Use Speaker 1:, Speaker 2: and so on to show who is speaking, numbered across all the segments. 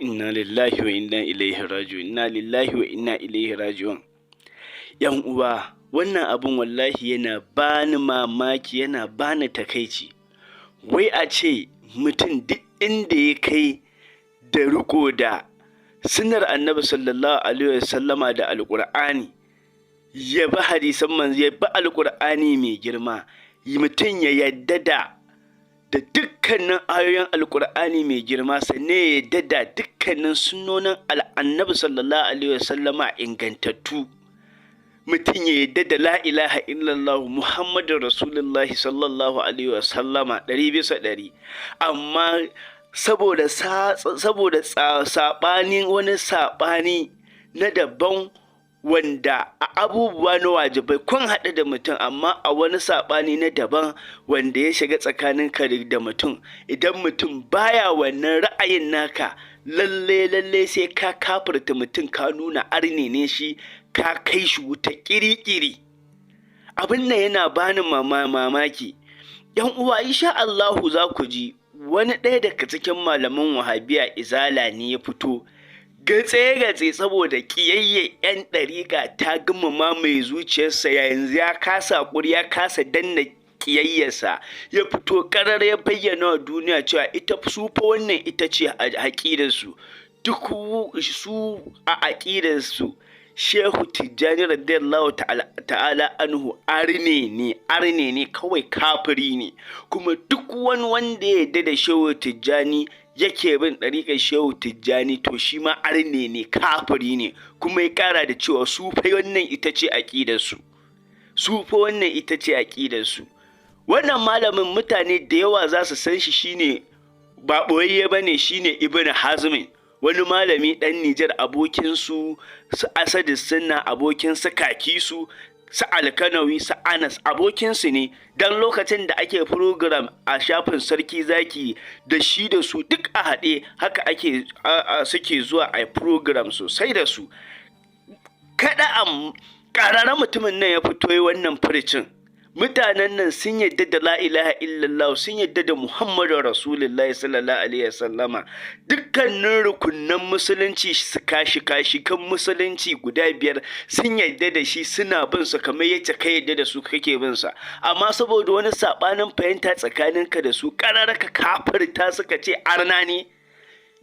Speaker 1: Inna lillahi wa inna ilaihi raji'un. Inna lillahi wa inna ilaihi raji'un. Yan uwa, wannan abun wallahi yana bani mamaki, yana bani takaici. Wai a ce mutum duk inda ya kai da riko da sunnar Annabi sallallahu alaihi wasallama da Alƙur'ani, ya bi hadisan manzo, ya bi Alƙur'ani mai girma, mutum ya yadda da dukkanin ayoyin Alƙur'ani mai girma, sannan ya yadda da dukkanin sunnonin Annabi sallallahu alaihi wasallama ingantattu. Mutum ya yadda da la ilaha illallah Muhammadun Rasulullahi sallallahu alaihi wasallama 100%, amma saboda wani saɓani na daban, wanda a abubuwa na wajibai kun haɗu da mutum, amma a wani saɓani na daban wanda ya shiga tsakanin ka da mutum, idan mutum baya wannan ra'ayin naka, lalle sai ka kafirta mutum, ka nuna arne ne shi, ka kai shi wuta ƙiri-ƙiri. Abin nan yana bani mamaki. Yan uwa, insha Allahu za ku ji wani ɗaya daga cikin malaman wahabiya izala ne ya fito gatse saboda ƙiyayye 'yan ɗariƙa ta gama mamaye zuciyarsa, yanzu ya kasa haƙuri, ya kasa danna ƙiyayyarsa, ya fito ƙarar ya bayyana wa duniya cewa su fa wannan ita ce aƙidarsu. Duk su a aƙidarsu Shehu Tijjani radiyallahu ta'ala anhu arne ne kawai, kafiri ne. Kuma duk wani wanda ya yarda da Shehu Tijjani yake bin ɗariƙar Shehu Tijjani, to shi ma arne ne, kafiri ne. Kuma ya ƙara da cewa su fa wannan ita ce aƙidarsu. Wannan malamin mutane da yawa za su san shi, shine ba ɓoyayye ba ne, shine Ibn Hazmin, wani malami ɗan Nijar, abokin su Asadu Sunna, abokin su Kaki su Alkanawi, su Anas, abokinsu ne. Dan lokacin da ake program a shafin Sarki Zaki, da shi da su duk a haɗe, haka suke zuwa a program sosai da su. Ƙararren mutumin nan ya fito yi wannan furicin. Mutanen nan sun yadda da la ilaha illallah, sun yadda da Muhammadu Rasulullahi sallallahu alaihi wasallama, dukkanin rukunan musulunci su kashi kan musulunci guda 5 sun yadda da shi, suna bin sa kamar yadda ka yadda da su kake bin sa. Amma saboda wani sabanin fahimta tsakaninka da su, kararaka kafirta suka ce arna ne.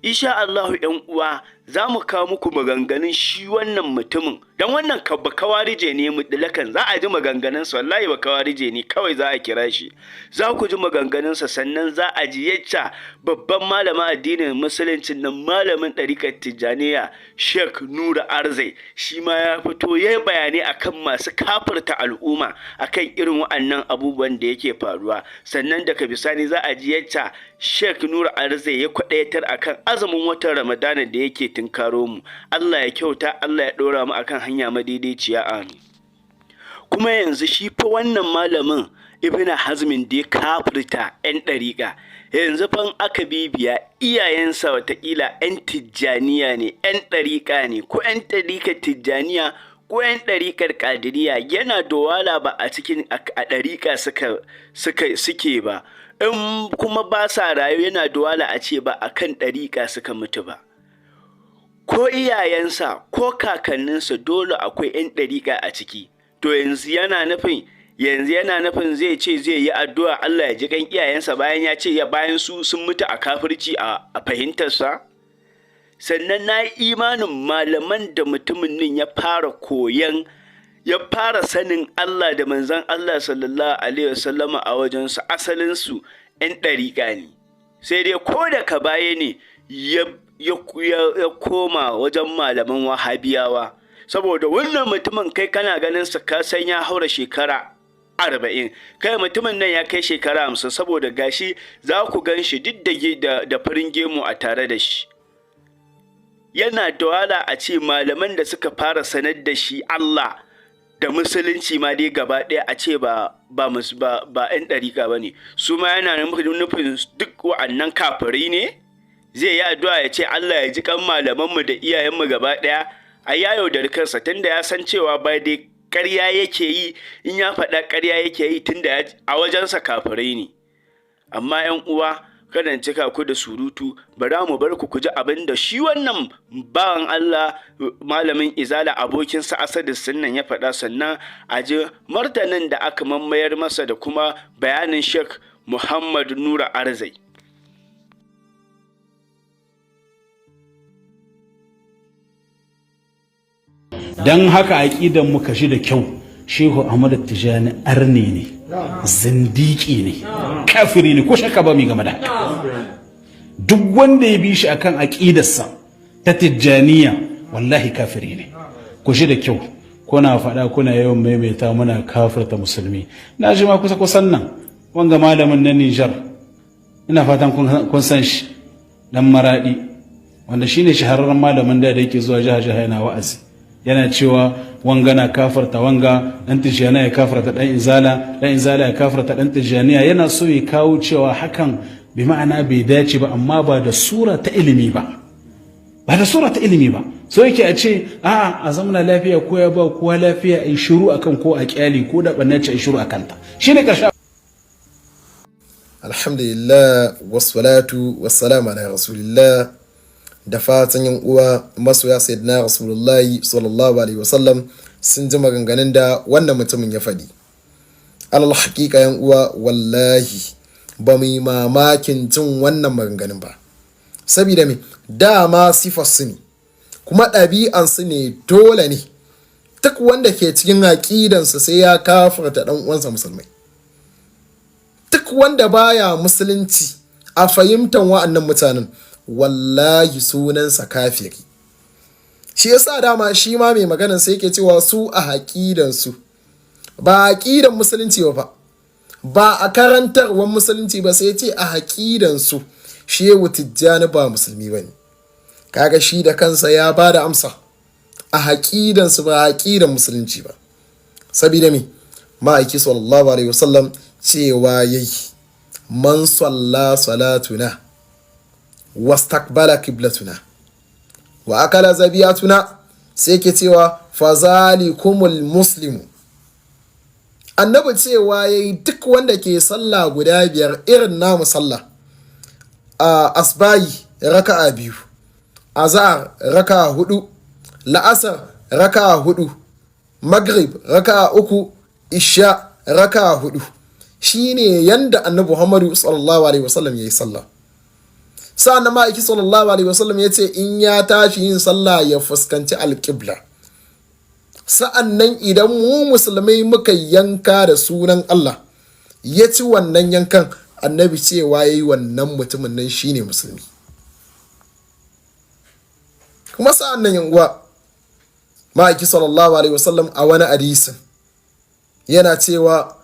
Speaker 1: Insha Allah ‘yan uwa, za mu kawo muku maganganun shi wannan mutumin, don wannan bakawarije ne mutlakan, za a ji maganganunsa, wallahi bakawarije ne kawai za a kira shi. Za ku ji maganganunsa, sannan za a ji yacca babban malamin addinin musulunci nan, malamin ɗariƙar Tijjaniya Sheikh Nura Arzai, shi ma ya fito ya yi bayanai akan masu kafirta al'umma akan irin wa'annan abubuwan da yake faruwa. Sannan daga bisani za a ji yacca Sheikh Nura Arzai ya kwaɗaitar akan azumin watan Ramadana da yake tunkaro mu. Allah ya kyauta, Allah ya ɗora mu akan hanya madaidaiciya, amin. Kuma yanzu shi fa wannan malamin Ibn Hazmin da ya kafirta 'yan ɗariƙa, yanzu fa aka bibiya iyayensa watakila 'yan Tijjaniya ne, 'yan ɗariƙa ne, ko 'yan ɗariƙar Tijjaniya ko 'yan ɗariƙar Ƙadiriya, yana da wahala ba a cikin a ɗariƙa suke ba. In kuma ba sa rayu, yana da wahala a ce ba a kan ɗariƙa suka mutu ba. Ko iyayensa ko kakanninsa dole akwai 'yan ɗariƙa a ciki. To yanzu yana nufin zai ce zai yi addu'a Allah ya ji kan iyayensa bayan ya ce bayan su sun mutu a kafirci a fahimtarsa. Sannan na yi imanin malaman da mutumin nan ya fara sanin Allah da manzon Allah sallallahu alaihi wasallama a wajensu, asalinsu 'yan ɗariƙa ne. Sai dai ko da ka baya ne ya koma wajen malaman wahabiyawa, saboda wannan mutumin kai kana ganin sa ka san ya haura shekara 40, kai mutumin nan ya kai shekara 50, saboda gashi za ku gan shi duk da farin gemu a tare da shi. Yana da wahala a ce malaman da suka fara sanar da shi Allah da musulunci ma dai gaba ɗaya a ce ba 'yan ɗariƙa ba ne. Su ma yana nufin duk wa'annan kafirai ne. Zai yi addu'a ya ce Allah ya ji kan malamanmu da iyayenmu gaba ɗaya. A ya yaudari kansa, tunda ya san cewa ba dai ƙarya yake yi, in ya faɗa ƙarya yake yi, tunda a wajensa kafirai ne. Amma 'yan uwa, kada in cika ku da surutu, bara mu bar ku ji abin da shi wannan bawan Allah malamin izala abokinsa Asadu Sunnan ya faɗa, sannan a ji martanin da aka mammayar masa da kuma bayanin Sheikh Muhammad Nura Arzai.
Speaker 2: don haka aƙidan mu kashi da kyau, Shehu Ahmadu Tijani arne ne, zindiki ne, kafiri ne, ko shakka ba mai game da haka. Duk wanda ya bi shi akan aƙidarsa ta Tijjaniya wallahi kafiri ne. Ku shi da kyau, kuna faɗa kuna yawan maimaita muna kafirta musulmi. Na ji ma kusa kusan nan wanga malamin na Nijar, ina fatan kun san shi, dan Maradi, wanda shine shahararren malamin da yake zuwa jiha yana wa'azi. Yana cewa wanga na kafarta wanga, dan Tijjaniya ya kafarta dan Izala, dan Izala ya kafarta dan Tijjaniya. Yana so ya kawo cewa hakan bi ma'ana bai dace ba, amma ba da sura ta ilimi ba, ba da sura ta ilimi ba. So yake a ce a zamana lafiya ko ya ba kowa lafiya, ai shiru akan ko a kyali ko da bannace ai shiru akan ta, shine karshe.
Speaker 3: Alhamdulillah wassalatu wassalamu ala rasulillah. Da fatan yan uwa masoya sayyidina rasulullahi sallallahu alaihi wasallam sun ji maganganun da wannan mutumin ya faɗi. Alal haƙiƙa yan uwa wallahi ba mu yi mamakin jin wannan maganganun ba, saboda me dama sifar su ne kuma ɗabi'an su ne, dole ne duk wanda ke cikin aƙidansa sai ya kafarta ɗan uwansa musulmai. Duk wanda baya musulunci a fahimtar wa'annan mutanen wallahi sunansa kafiri. Shi yasa dama shi ma mai maganan sai yake cewa su a haƙidansu ba aƙidan musulunci ba a karantarwar musulunci ba, sai ce a haƙidansu Shehu Tijjani ba musulmi bane. Kaga shi da kansa ya ba da amsa, a haƙidansu ba haƙidan musulunci ba. Sabida me ma'aiki sallallahu alaihi wasallam cewa yayi man salla salatuna wastaqbala qiblatuna wa akala zabiyatuna, sai ke cewa fazalikumul muslimu. Annabi cewa yayi duk wanda ke sallah guda biyar irin namu sallah, a asbahi raka'a 2, azhar raka'a 4, la'asar raka'a 4, maghrib raka'a 3, isha raka'a 4. Shine yanda Annabi Muhammadu sallallahu alaihi wasallam yayi sallah. Sa'an nan ma'aiki sallallahu alaihi wasallam ya ce in ya tashi yin sallah ya fuskanci alƙibla. Sa'an nan idan mu musulmai muka yanka da sunan Allah, ya ci wannan yankan, annabi cewa ya yi wannan mutumin nan shine musulmi. Kuma sa'an nan yanguwa ma'aiki sallallahu alaihi wasallam a wani hadisin yana cewa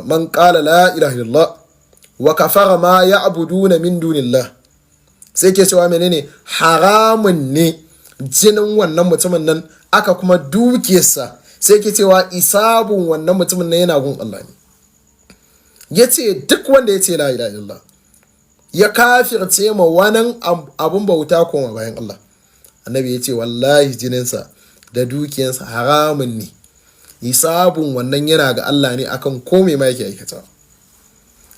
Speaker 3: man qala la ilaha illallah wa kafara ma ya'buduna min dunillah, sai ke cewa menene haramun ne jinin wannan mutumin nan, aka kuma dukiyarsa, sai ke cewa isabun wannan mutumin nan yana gun Allah ne. Yace duk wanda yace la ilaha illallah ya kafirce ma wannan abun bauta koma bayan Allah, annabi yace wallahi jininsa da dukiyarsa haramun ne, isabun wannan yana ga Allah ne akan komai ma yake aikata.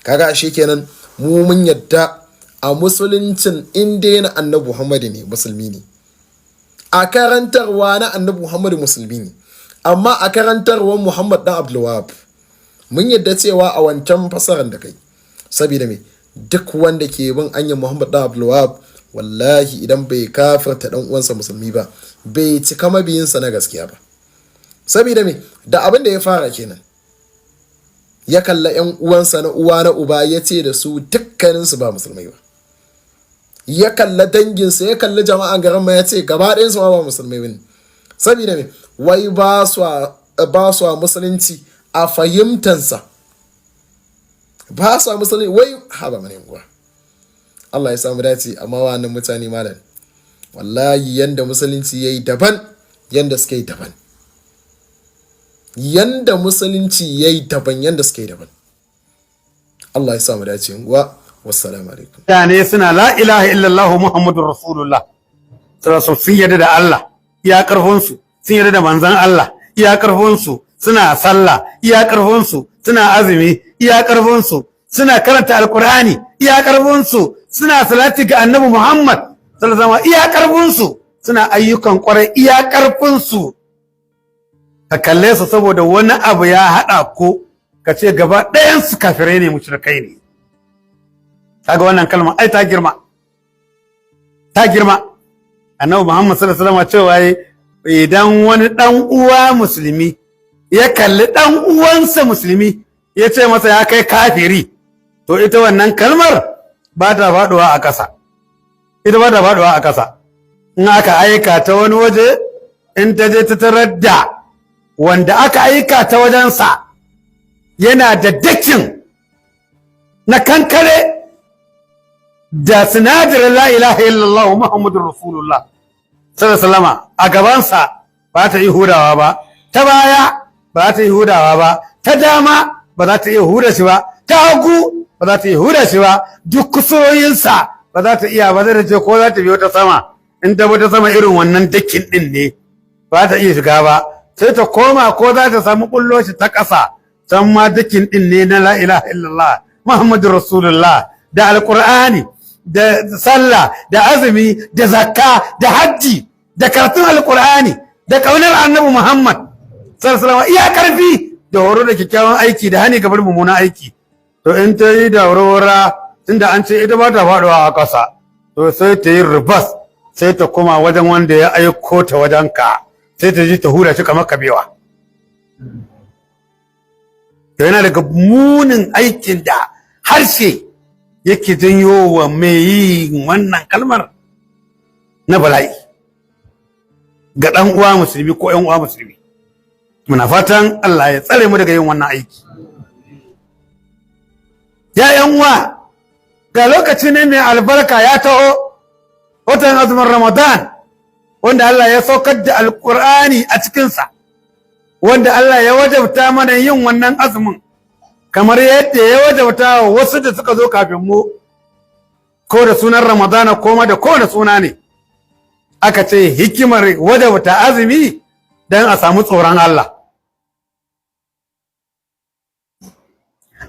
Speaker 3: Kaga ashe kenan mu mun yadda a musuluncin inda na annabi Muhammadu ne musulmi ne, a karantarwa na annabi Muhammadu musulmi ne, amma a karantarwar Muhammad dan Abdul Wahab mun yadda cewa a wancan fasaran da kai, saboda me duk wanda ke bin anyan Muhammad dan Abdul Wahab wallahi idan bai kafirta dan uwansa musulmi ba bai cika mabiyinsa na gaskiya ba. Saboda me da abin da ya fara kenan, ya kalla ‘yan uwansa na uwa na uba ya ce da su dukkaninsu ba musulmai ba, ya kalla danginsa, ya kalla jama'an garin ma ya ce gaba ɗayansu ma ba musulmai ba ne. Saboda me wai ba su a musulunci a fahimtansa, ba su a musulunci wai haɓa mana yanguwa. Allah ya samu dace. Amma wannan mutane malam wallahi yanda musulunci ya yi daban yanda suka yi daban, yanda musulunci ya yi daban yanda suka yi daban. Allah ya samu dace wa wassalamu alaikum.
Speaker 4: Mutane suna la ilaha illallah muhammadur rasulullah, sun yarda da Allah iya karfinsu, sun yarda da manzan Allah iya karfinsu, suna sallah iya karfinsu, suna azumi iya karfinsu, suna karanta alkur'ani iya karfinsu, suna salati ga annabi Muhammad sallallahu alaihi wasallam iya karfinsu, suna ayyukan kwarai iya karfinsu, ka kalle su saboda wani abu ya haɗa ko ka ce gaba ɗayansu kafirai ne mushrikai ne. Kaga wannan kalma ai ta girma, ta girma. Annabi Muhammad sallallahu alaihi wasallam cewa idan wani dan uwa musulmi ya kalli dan uwansa musulmi ya ce masa ya kai kafiri, to ita wannan kalmar ba ta faduwa a ƙasa, ita ba ta faduwa a ƙasa. In aka aika ta wani waje, in ta je ta tarar da wanda aka aika ta wajensa yana da dakin na kankare da sinadarin la ilaha illallah Muhammadur Rasulullah sallallahu alaihi wasallam a gabansa, ba ta yi hudawa ba, ta baya ba ta yi hudawa ba, ta dama ba za ta iya huda shi ba, ta hagu ba za ta iya huda shi ba, duk kusuroyinsa ba za ta iya ba, zai ce ko za ta biyo ta sama, in ta bi ta sama irin wannan dakin din ne ba ta iya shiga ba, sai ta koma ko za ta samu bullo shi ta ƙasa, can ma dakin din ne na la ilaha illallah Muhammadur Rasulullah da alqur'ani da sallah da azumi da zakka da hajji da karatun alqur'ani da kaunar annabi Muhammad sallallahu alaihi iya karfi da horo da kyakkyawan aiki da hani gabar mummunan aiki. To in ta yi da warwara, tunda an ce ita ba ta faɗuwa a ƙasa, to sai ta yi ribas, sai ta koma wajen wanda ya aiko ta wajen ka, sai ta ji ta hura shi kamar kabewa. To yana daga munin aikin da harshe yake janyo wa mai yin wannan kalmar na bala'i ga ɗan uwa musulmi ko ƴan uwa musulmi. Muna fatan Allah ya tsare mu daga yin wannan aiki. Ya ƴan uwa, ga lokaci ne mai albarka ya taho, watan azumin Ramadan, wanda Allah ya saukar da Alƙur'ani a cikinsa, wanda Allah ya wajabta mana yin wannan azumin, kamar yadda ya wajabta wa wasu da suka zo kafin mu, ko da sunan Ramadana ko ma da kowane suna ne. Aka ce hikimar wajabta azumi don a samu tsoron Allah.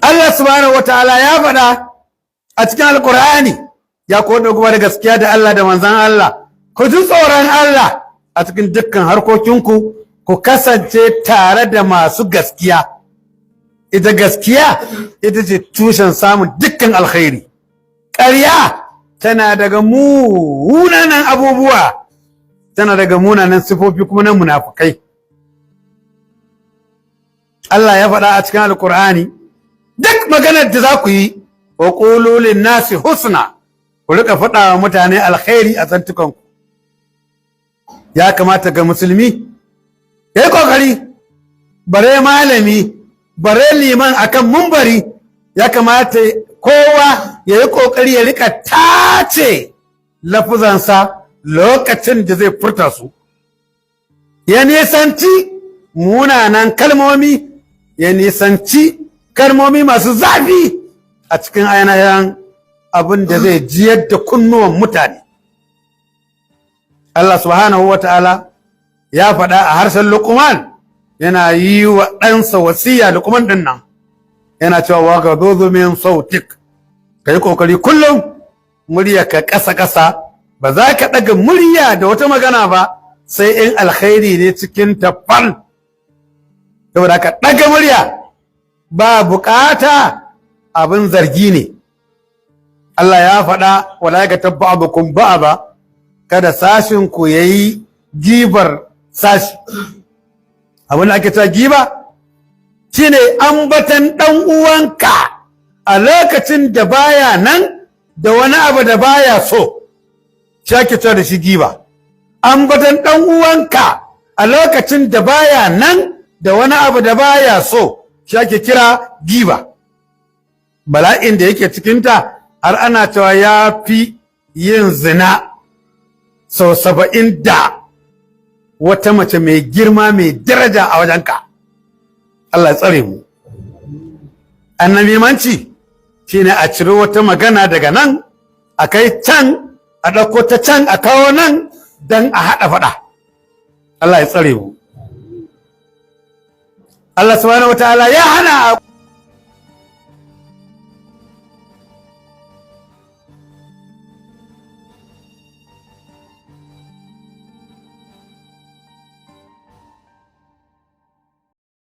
Speaker 4: Allah subhanahu wa ta'ala ya faɗa a cikin Alƙur'ani, ya koda kuma da gaskiya da Allah da manzan Allah, ku ji tsoron Allah a cikin dukkan harkokinku, ku kasance tare da masu gaskiya. Ita gaskiya ita ce tushen samun dukkan alkhairi. Ƙarya tana daga munanan abubuwa, tana daga munanan sifofi kuma na munafukai. Allah ya faɗa a cikin Alƙur'ani, duk maganar da za ku yi, wa qulu lin-nasi husna, ku rika faɗa wa mutane alkhairi a zantukanku. Ya kamata ga musulmi ya yi ƙoƙari, bare malami, bare liman akan mumbari, ya kamata kowa ya yi ƙoƙari ya rika tace lafuzansa lokacin da zai furta su. Ya nisanci munanan kalmomi, ya nisanci kalmomi masu zafi a cikin ainihin abin da zai jiyar da kunnuwan mutane. Allah subhanahu wa ta'ala ya faɗa a harshen Luqman, yana yi wa ɗansa wasiya Luqman ɗin nan, yana cewa wa gadudu min sautik, ka yi ƙoƙari kullum murya ka ƙasa-ƙasa, ba za ka ɗaga murya da wata magana ba sai in alkhairi ne cikin tafal. Saboda ka ɗaga murya ba bukata abin zargi ne. Allah ya faɗa wala ya ga ba'dukum ba'da, kada sashin ku yayi gibar sashi. Abin da ake cewa giba shine ambatan dan uwanka a lokacin da baya nan da wani abu da baya so, shi ake cewa da shi giba. Ambatan dan uwanka a lokacin da baya nan da wani abu da baya so, shi ake kira giba. Bala'in da yake cikinta har ana cewa ya fi yin zina sau 70 da wata mace mai girma mai daraja a wajenka. Allah ya tsare mu. Annabimanci shine a ciro wata magana daga nan a kai can, a ɗauko ta can a kawo nan don a haɗa faɗa. Allah ya tsare mu. Allah subhanahu wa ta'ala ya hana